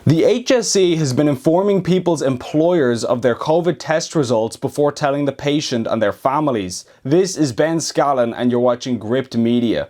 The HSE has been informing people's employers of their COVID test results before telling the patient and their families. This is Ben Scallan and you're watching Gript Media.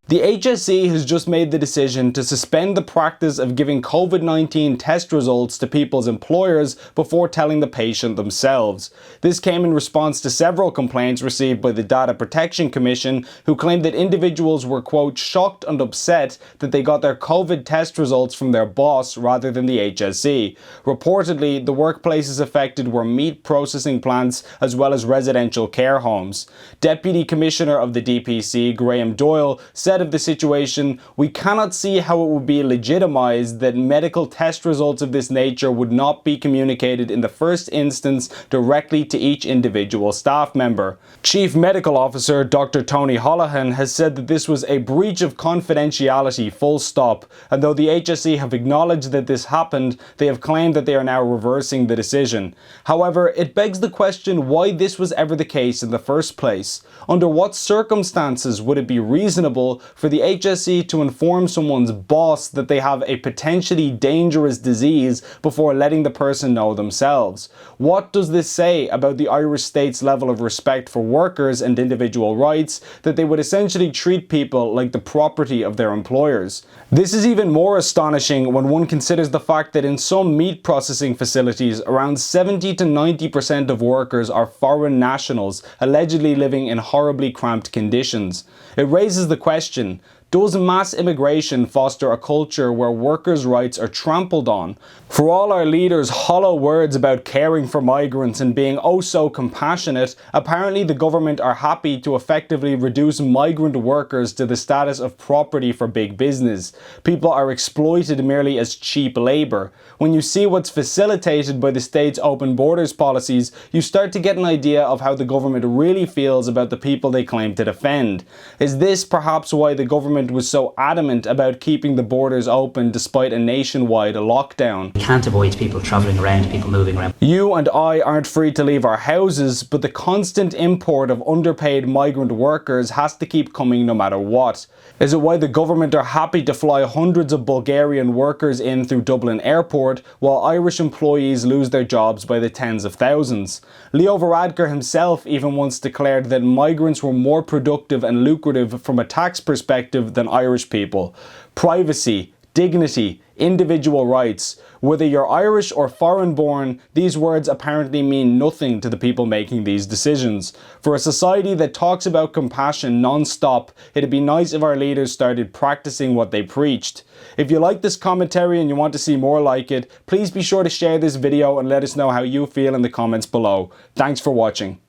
The HSE has just made the decision to suspend the practice of giving COVID-19 test results to people's employers before telling the patient themselves. This came in response to several complaints received by the Data Protection Commission, who claimed that individuals were, quote, shocked and upset that they got their COVID test results from their boss rather than the HSE. Reportedly, the workplaces affected were meat processing plants as well as residential care homes. Deputy Commissioner of the DPC, Graham Doyle, said of the situation, "We cannot see how it would be legitimised that medical test results of this nature would not be communicated in the first instance directly to each individual staff member." Chief Medical Officer Dr. Tony Holohan has said that this was a breach of confidentiality, full stop, and though the HSE have acknowledged that this happened, they have claimed that they are now reversing the decision. However, it begs the question why this was ever the case in the first place. Under what circumstances would it be reasonable for the HSE to inform someone's boss that they have a potentially dangerous disease before letting the person know themselves? What does this say about the Irish state's level of respect for workers and individual rights, that they would essentially treat people like the property of their employers? This is even more astonishing when one considers the fact that in some meat processing facilities, around 70 to 90% of workers are foreign nationals, allegedly living in horribly cramped conditions. It raises the question, does mass immigration foster a culture where workers' rights are trampled on? For all our leaders' hollow words about caring for migrants and being oh so compassionate, apparently the government are happy to effectively reduce migrant workers to the status of property for big business. People are exploited merely as cheap labour. When you see what's facilitated by the state's open borders policies, you start to get an idea of how the government really feels about the people they claim to defend. Is this perhaps why the government was so adamant about keeping the borders open despite a nationwide lockdown? We can't avoid people travelling around, people moving around. You and I aren't free to leave our houses, but the constant import of underpaid migrant workers has to keep coming no matter what. Is it why the government are happy to fly hundreds of Bulgarian workers in through Dublin Airport while Irish employees lose their jobs by the tens of thousands? Leo Varadkar himself even once declared that migrants were more productive and lucrative from a tax perspective than Irish people. Privacy, dignity, individual rights. Whether you're Irish or foreign born, these words apparently mean nothing to the people making these decisions. For a society that talks about compassion non-stop, it'd be nice if our leaders started practicing what they preached. If you like this commentary and you want to see more like it, please be sure to share this video and let us know how you feel in the comments below. Thanks for watching.